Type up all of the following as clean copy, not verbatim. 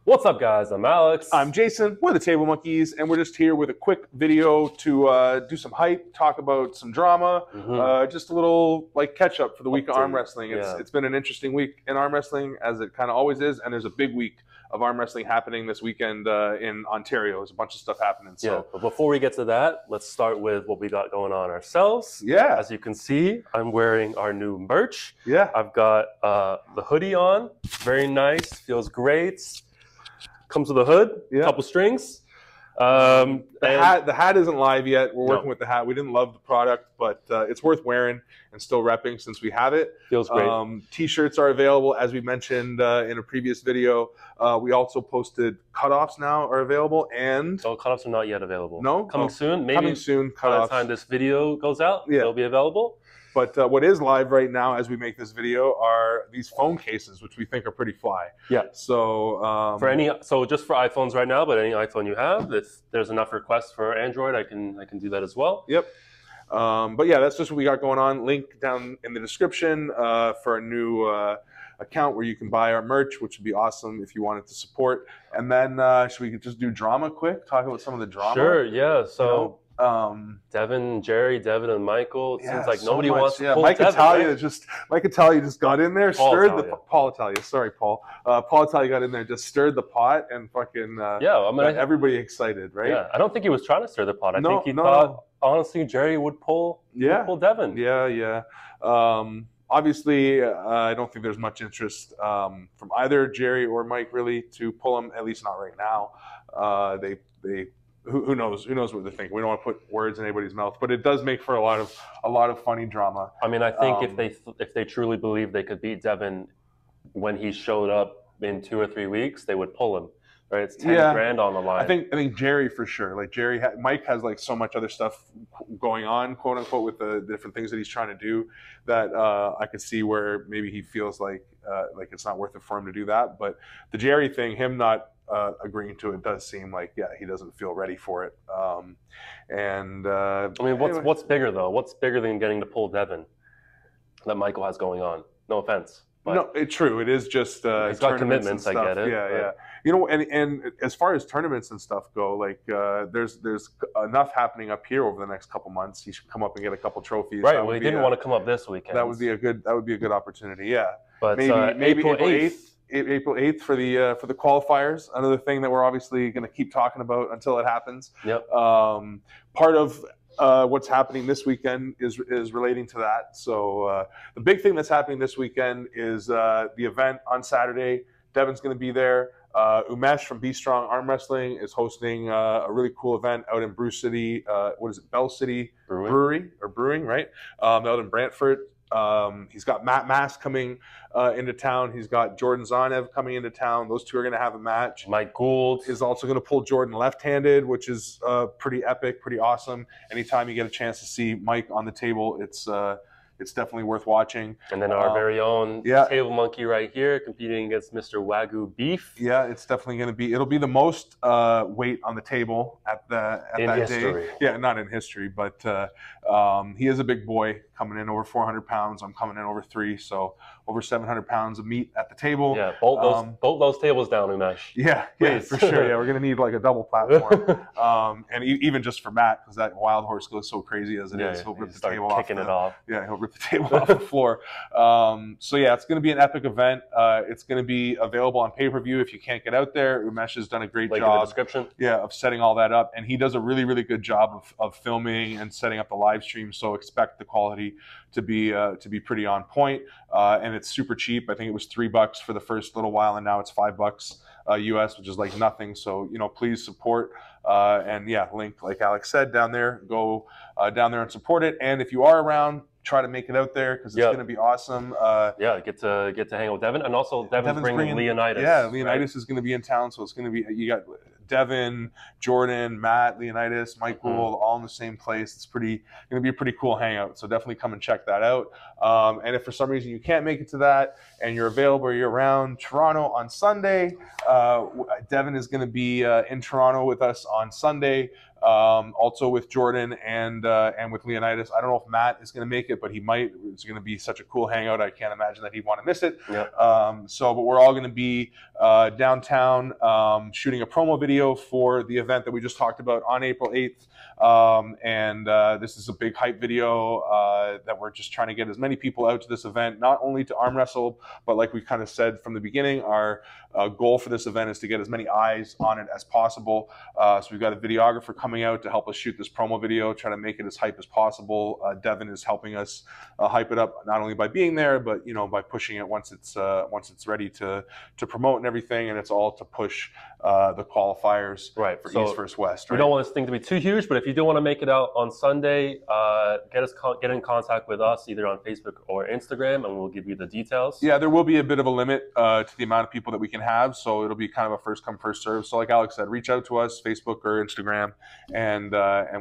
What's up, guys? I'm Alex. I'm Jason. We're the Table Monkeys, and we're just here with a quick video to do some hype, talk about some drama, just a little like catch up for the week of arm wrestling. It's been an interesting week in arm wrestling, as it kind of always is, and there's a big week of arm wrestling happening this weekend in Ontario. There's a bunch of stuff happening. So. Yeah, but before we get to that, let's start with what we got going on ourselves. Yeah. As you can see, I'm wearing our new merch. Yeah. I've got the hoodie on. Very nice. Feels great. Comes with a hood, a couple strings. The hat isn't live yet. We're working with the hat. We didn't love the product, but it's worth wearing and still repping since we have it. Feels great. T-shirts are available, as we mentioned in a previous video. We also posted cutoffs now are available, and cutoffs are not yet available. No, coming soon. Maybe coming soon. Cutoffs. By the time this video goes out, they'll be available. But what is live right now, as we make this video, are these phone cases, which we think are pretty fly. Yeah. So just for iPhones right now, but any iPhone you have, if there's enough requests for Android, I can do that as well. Yep. But yeah, that's just what we got going on. Link down in the description for a new account where you can buy our merch, which would be awesome if you wanted to support. And then should we just do drama quick? Talk about some of the drama. Sure. Yeah. So. Devin, Jerry, and Michael. It seems like nobody wants to pull Mike Devin, Italia right? Mike Italia just got in there, Paul Italia. Sorry, Paul. Paul Italia got in there, just stirred the pot, and fucking got everybody excited, right? Yeah, I don't think he was trying to stir the pot. I think he thought honestly Jerry would pull Devin. Yeah. Obviously, I don't think there's much interest from either Jerry or Mike really to pull him. At least not right now. Who knows? Who knows what they're thinking? We don't want to put words in anybody's mouth, but it does make for a lot of funny drama. I mean, I think if they truly believe they could beat Devin when he showed up in 2 or 3 weeks, they would pull him. Right? It's 10 grand on the line. I think Jerry for sure. Like Mike has like so much other stuff going on, quote unquote, with the different things that he's trying to do that I could see where maybe he feels like it's not worth it for him to do that. But the Jerry thing, him not agreeing to it, does seem like he doesn't feel ready for it. I mean, what's bigger though? What's bigger than getting to pull Devin that Michael has going on? No offense. But no, it's true. It is just he's got commitments. I get it. Yeah. You know, and as far as tournaments and stuff go, like there's enough happening up here over the next couple months. He should come up and get a couple trophies. Right. Well, he didn't want to come up this weekend. That would be a good opportunity. Yeah. But maybe April 8th. April 8th for the qualifiers. Another thing that we're obviously going to keep talking about until it happens. Yep. Part of what's happening this weekend is relating to that. So the big thing that's happening this weekend is the event on Saturday. Devin's going to be there. Umesh from Be Strong Arm Wrestling is hosting a really cool event out in Brew City. What is it? Bell City Brewing, right? Out in Brantford. He's got Matt Mass coming into town. He's got Jordan Zanev coming into town. Those two are going to have a match. Mike Gould is also going to pull Jordan left-handed, which is pretty epic, pretty awesome. Anytime you get a chance to see Mike on the table, it's definitely worth watching. And then our very own Table Monkey right here competing against Mr. Wagyu Beef. Yeah, it's definitely going to be. It'll be the most weight on the table at that day. Yeah, not in history, but he is a big boy, coming in over 400 pounds. I'm coming in over 3, so over 700 pounds of meat at the table. Yeah, bolt those tables down, Umesh. Yeah, for sure. Yeah, we're going to need like a double platform, and even just for Matt, because that wild horse goes so crazy as it is. He'll rip the table off. Kicking it off. Yeah, he'll rip the table off the floor. So yeah, it's going to be an epic event. It's going to be available on pay-per-view if you can't get out there. Umesh has done a great job. In the description. Yeah, of setting all that up, and he does a really, really good job of filming and setting up the live stream. So expect the quality to be pretty on point, and it's super cheap. I think it was $3 for the first little while, and now it's $5 US, which is like nothing. So please support. And yeah, link like Alex said down there. Go down there and support it. And if you are around, try to make it out there because it's going to be awesome. Get to hang out with Devin, and also Devin's bringing Leonidas. Yeah, Leonidas is going to be in town, so it's going to be you got Devin, Jordan, Matt, Leonidas, Mike Gould, all in the same place. It's going to be a pretty cool hangout. So definitely come and check that out. And if for some reason you can't make it to that and you're available or you're around Toronto on Sunday, Devin is going to be in Toronto with us on Sunday. also with Jordan and with Leonidas. I don't know if Matt is going to make it, but he might. It's going to be such a cool hangout. I can't imagine that he'd want to miss it. Yep. But we're all going to be downtown shooting a promo video for the event that we just talked about on April 8th. This is a big hype video that we're just trying to get as many people out to this event, not only to arm wrestle, but like we kind of said from the beginning, our goal for this event is to get as many eyes on it as possible. So we've got a videographer coming out to help us shoot this promo video, try to make it as hype as possible. Devin is helping us hype it up, not only by being there, but by pushing it once it's ready to promote and everything. And it's all to push the qualifiers for East versus West. We don't want this thing to be too huge, but if you do want to make it out on Sunday, get in contact with us either on Facebook or Instagram, and we'll give you the details. Yeah, there will be a bit of a limit to the amount of people that we can have, so it'll be kind of a first come first serve. So like Alex said, reach out to us, Facebook or Instagram, and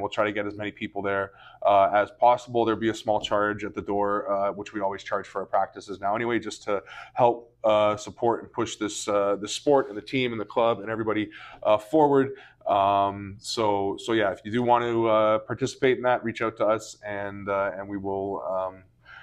we'll try to get as many people there as possible. There'll be a small charge at the door, which we always charge for our practices now anyway, just to help support and push this the sport and the team and the club and everybody forward. So yeah, if you do want to participate in that, reach out to us, and we will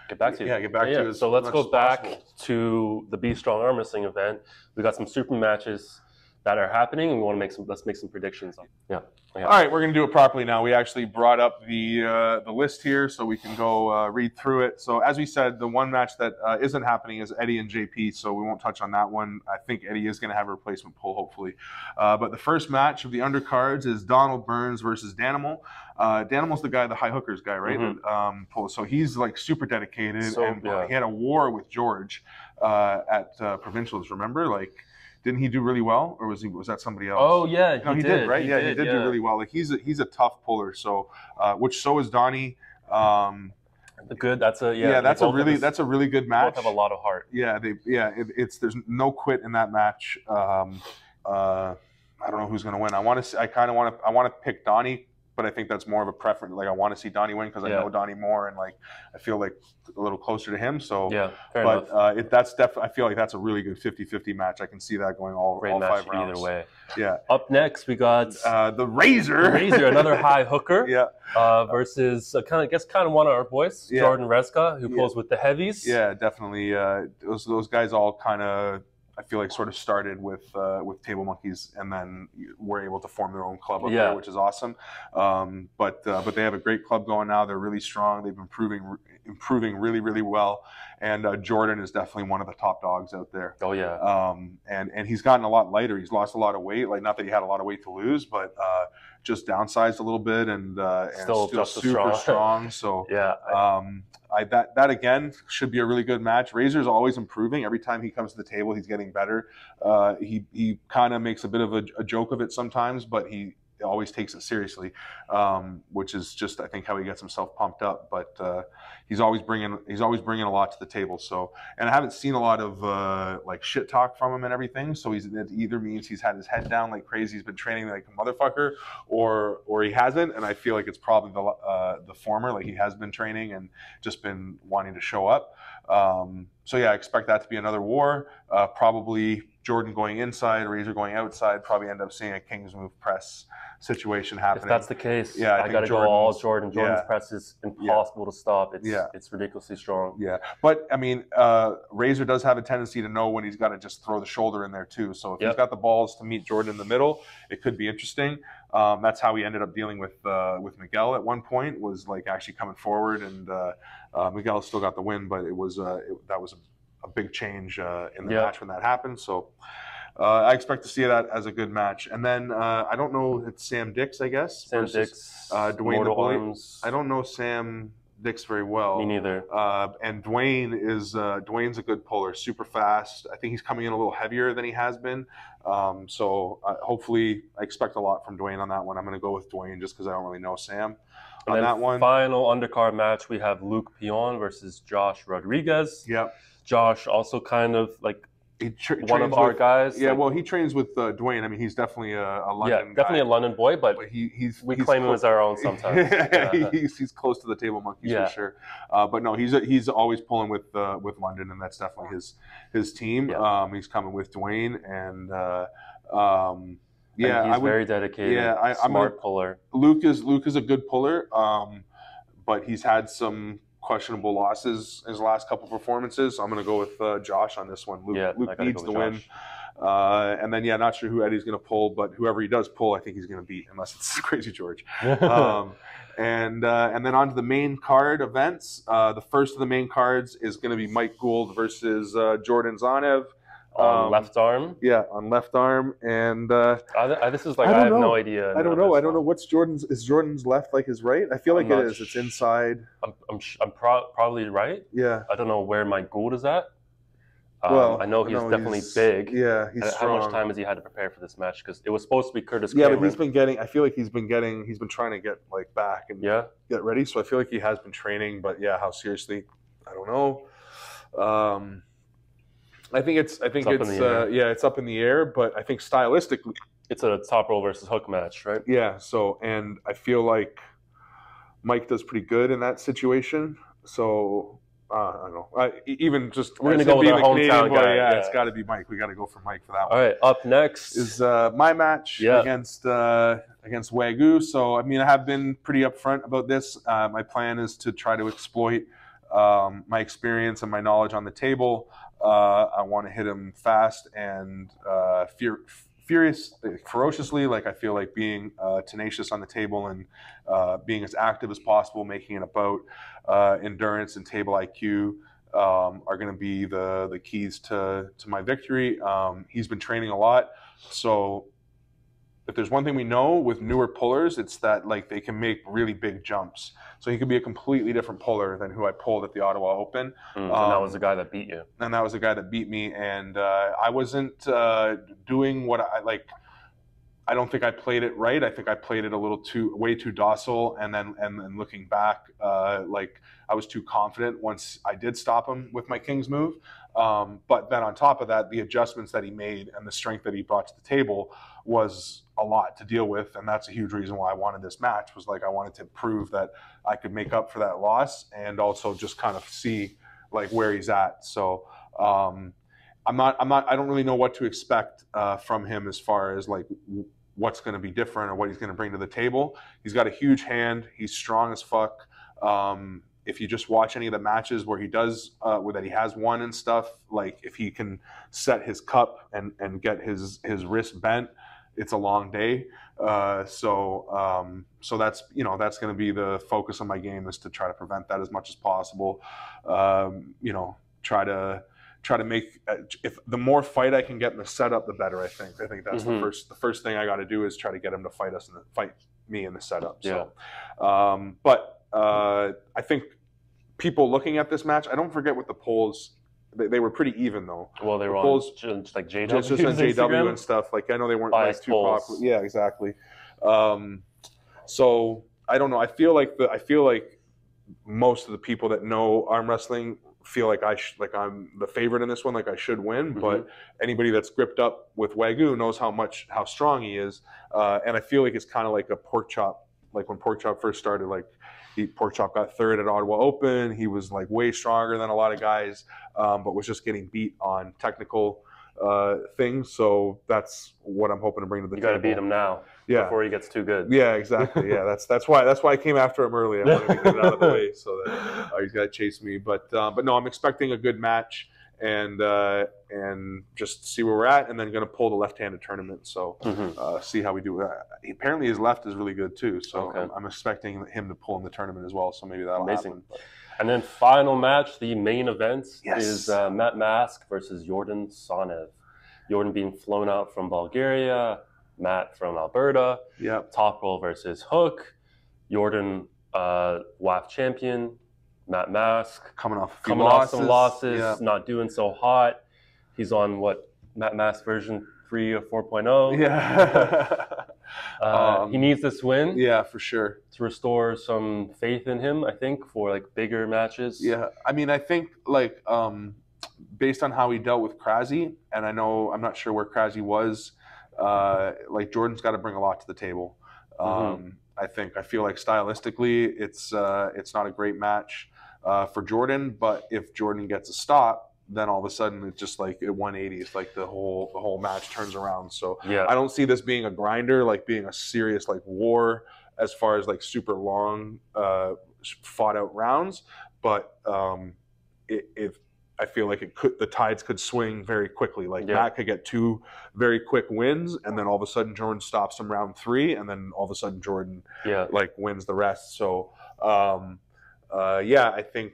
get back to you. Yeah, get back to you. So let's go back to the Be Strong Arm Wrestling event. We got some super matches that are happening, and we want to let's make some predictions. Yeah. All right, we're going to do it properly now. We actually brought up the list here so we can go read through it. So as we said, the one match that isn't happening is Eddie and JP, so we won't touch on that one. I think Eddie is going to have a replacement pull, hopefully. But the first match of the undercards is Donald Burns versus Danimal. Danimal's the guy, the high hookers guy, right? Mm-hmm. So he's like super dedicated, and he had a war with George at Provincials, remember? Like, didn't he do really well, or was that somebody else? Oh yeah, no, he did, right? He did do really well. Like he's a tough puller. So, so is Donnie. That's a really good match. Both have a lot of heart. Yeah, there's no quit in that match. I don't know who's going to win. I want to pick Donnie, but I think that's more of a preference. Like I want to see Donnie win because I know Donnie more, and like I feel like a little closer to him. So fair enough. I feel like that's a really good 50-50 match. I can see that going all 5 rounds. Either way. Yeah. Up next we got the Razor. The Razor, another high hooker. Versus kind of one of our boys, Jordan Rezka, who pulls with the heavies. Yeah, definitely. Those guys all kind of, I feel like, sort of started with Table Monkeys, and then were able to form their own club up there, which is awesome. But they have a great club going now. They're really strong. They've been improving really, really well. And Jordan is definitely one of the top dogs out there. Oh yeah. And he's gotten a lot lighter. He's lost a lot of weight. Like, not that he had a lot of weight to lose, but just downsized a little bit, and still super strong. So that again should be a really good match. Razor's always improving. Every time he comes to the table, he's getting better. He kind of makes a bit of a joke of it sometimes, but he always takes it seriously, which is just, I think, how he gets himself pumped up. But he's always bringing a lot to the table. So, and I haven't seen a lot of like shit talk from him and everything. So it either means he's had his head down like crazy, he's been training like a motherfucker, or he hasn't. And I feel like it's probably the former. Like, he has been training and just been wanting to show up. So yeah, I expect that to be another war. Probably Jordan going inside, Razor going outside. Probably end up seeing a King's Move press situation happening. If that's the case, I got to go all Jordan. Jordan's press is impossible to stop. It's ridiculously strong. Yeah, but I mean, Razor does have a tendency to know when he's got to just throw the shoulder in there too. So if he's got the balls to meet Jordan in the middle, it could be interesting. That's how we ended up dealing with Miguel at one point, was like actually coming forward, and Miguel still got the win, but it was that was a big change in the match when that happened. So I expect to see that as a good match. And then I don't know, it's Sam Dix, I guess. Sam Dix, Dwayne the Bully. I don't know Sam Dix very well. Me neither. And Dwayne's a good puller, super fast. I think he's coming in a little heavier than he has been. So hopefully, I expect a lot from Dwayne on that one. I'm going to go with Dwayne just because I don't really know Sam on that one. Final undercard match, we have Luke Pion versus Josh Rodriguez. Yep. Josh also kind of like one of our guys. Yeah, well, he trains with Dwayne. I mean, he's definitely a London definitely a London boy, but we claim him as our own sometimes. He's close to the Table Monkeys for sure. But no, he's always pulling with London, and that's definitely his team. He's coming with Dwayne, and Yeah, and he's very dedicated. Yeah, smart puller. Luke is a good puller, but he's had some questionable losses in his last couple performances. So I'm going to go with Josh on this one. Luke needs the win. And then, not sure who Eddie's going to pull, but whoever he does pull, I think he's going to beat, unless it's Crazy George. And then on to the main card events. The first of the main cards is going to be Mike Gould versus Jordan Zanev. On left arm? Yeah, on left arm. And this is like, I have no idea. I don't know. What's Jordan's? Is Jordan's left like his right? I feel like it is. It's inside. I'm probably right. Yeah. I don't know where Mike Gould is at. I know he's definitely big. Yeah, he's strong. How much time has he had to prepare for this match? Because it was supposed to be Curtis Cameron. Yeah, but he's been getting. I feel like he's been trying to get like back and get ready. So I feel like he has been training. But how seriously? I don't know. I think it's up in the air. But I think stylistically, it's a top roll versus hook match, right? Yeah. So and I feel like Mike does pretty good in that situation. So. I don't know. Even just we're gonna go with our hometown guy. Yeah, it's got to be Mike. We got to go for Mike for that one. All right. Up next is my match against Wagyu. So I have been pretty upfront about this. My plan is to try to exploit my experience and my knowledge on the table. I want to hit him fast and ferociously. Like I feel like being tenacious on the table and being as active as possible, making it about endurance and table IQ are going to be the keys to my victory. He's been training a lot, so if there's one thing we know with newer pullers, it's that like they can make really big jumps. So he could be a completely different puller than who I pulled at the Ottawa Open. And that was the guy that beat you. And that was the guy that beat me. And I wasn't doing what I like. I don't think I played it right. I think I played it way too docile. And then looking back, like I was too confident once I did stop him with my King's move. But then on top of that, the adjustments that he made and the strength that he brought to the table was a lot to deal with. And that's a huge reason why I wanted this match, was like I wanted to prove that I could make up for that loss and also just kind of see like where he's at. So I don't really know what to expect from him as far as like what's going to be different or what he's going to bring to the table. He's got a huge hand. He's strong as fuck. If you just watch any of the matches where he does, that he has won and stuff, like if he can set his cup and get his wrist bent, it's a long day. So that's that's going to be the focus of my game, is to try to prevent that as much as possible. Try to make, if the more fight I can get in the setup, the better. I think that's the first thing I got to do, is try to get him to fight me in the setup. So, I think people looking at this match, I don't forget what the polls. They were pretty even though. Well, they were polls, on just like JW, just on JW and stuff. Like I know they weren't like too popular. Yeah, exactly. So I don't know. I feel like most of the people that know arm wrestling feel like I'm the favorite in this one. Like I should win. But anybody that's gripped up with Wagyu knows how strong he is. And I feel like it's kind of like a pork chop. Like when pork chop first started, like pork chop got third at Ottawa Open. He was like way stronger than a lot of guys, but was just getting beat on technical things. So that's what I'm hoping to bring to the table. You got to beat him now, before he gets too good. Yeah, exactly. Yeah, that's why I came after him early. I wanted to get it out of the way so that he's got to chase me. But no, I'm expecting a good match and just see where we're at, and then going to pull the left-handed tournament. So see how we do. Apparently his left is really good too. So I'm expecting him to pull in the tournament as well. So maybe that'll happen. And then final match, the main event is Matt Mask versus Jordan Zanev. Jordan being flown out from Bulgaria, Matt from Alberta. Yeah. Top roll versus hook. Jordan WAF champion. Matt Mask coming off some losses, not doing so hot. He's on Matt Mask version 3 or 4.0. Yeah. He needs this win. Yeah, for sure, to restore some faith in him, I think, for like bigger matches. Yeah, I mean, I think like based on how he dealt with Krasi, and I'm not sure where Krasi was. Like Jordan's got to bring a lot to the table. I feel like stylistically, it's not a great match for Jordan, but if Jordan gets a stop, then all of a sudden it's just like at 180, it's like the whole match turns around. So Yeah. I don't see this being a grinder, like being a serious like war as far as like super long fought out rounds. But if I feel like the tides could swing very quickly. Like Matt could get 2 very quick wins, and then all of a sudden Jordan stops him round 3, and then all of a sudden Jordan like wins the rest. So I think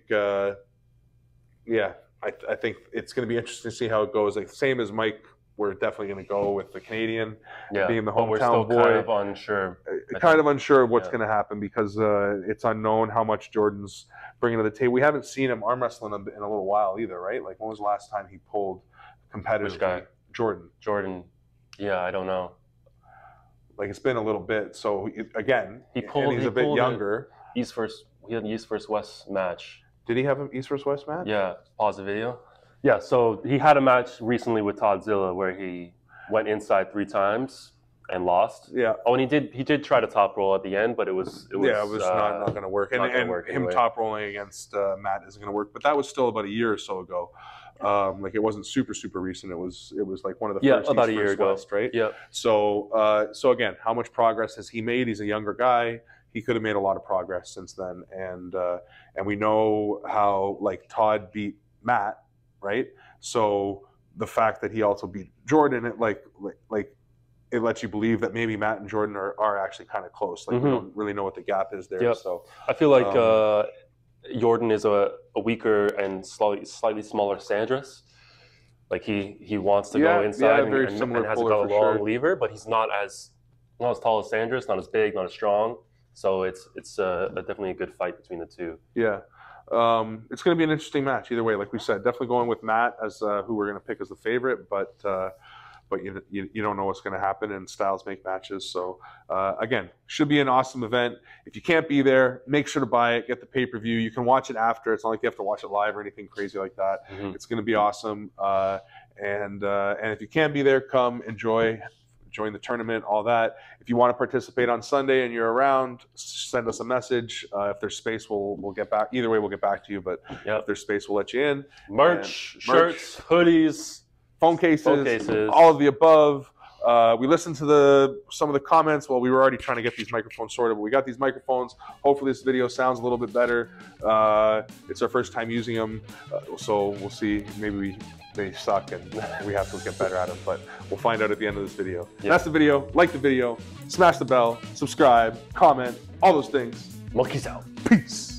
I think it's going to be interesting to see how it goes. Like same as Mike, we're definitely going to go with the Canadian being the hometown boy. Kind of unsure. Kind of unsure of what's going to happen because it's unknown how much Jordan's bringing to the table. We haven't seen him arm wrestling in a little while either, right? Like when was the last time he pulled competitively? Which guy? Jordan. Yeah, I don't know. Like it's been a little bit. So again, he's a bit younger. He had an East versus West match. Did he have an East versus West match? Yeah, pause the video. Yeah, so he had a match recently with Toddzilla where he went inside 3 times and lost. Yeah. Oh, and he did try to top roll at the end, but it was not going to work. And him top rolling against Matt isn't going to work. But that was still about a year or so ago. Like it wasn't super recent. It was like one of the first about a year ago, West, right? Yeah. So again, how much progress has he made? He's a younger guy. He could have made a lot of progress since then, and we know how like Todd beat Matt, right? So the fact that he also beat Jordan, it like it lets you believe that maybe Matt and Jordan are actually kind of close. Like we don't really know what the gap is there. Yep. So I feel like Jordan is a weaker and slightly smaller Sandras. Like he wants to go inside and has a long lever, but he's not as tall as Sandras, not as big, not as strong. So it's definitely a good fight between the two. Yeah. It's going to be an interesting match either way. Like we said, definitely going with Matt as who we're going to pick as the favorite, but you don't know what's going to happen, and styles make matches. So again, should be an awesome event. If you can't be there, make sure to buy it, get the pay-per-view. You can watch it after. It's not like you have to watch it live or anything crazy like that. It's going to be awesome. And if you can't be there, come join the tournament, all that. If you want to participate on Sunday and you're around, send us a message. If there's space, we'll get back. Either way, we'll get back to you. But if there's space, we'll let you in. Merch, shirts, hoodies, phone cases, all of the above. We listened to some of the comments. Well, we were already trying to get these microphones sorted, but we got these microphones. Hopefully this video sounds a little bit better. It's our first time using them, so we'll see. Maybe they suck and we have to get better at them, but we'll find out at the end of this video. That's the video. Like the video, smash the bell, subscribe, comment, all those things. Monkeys out. Peace.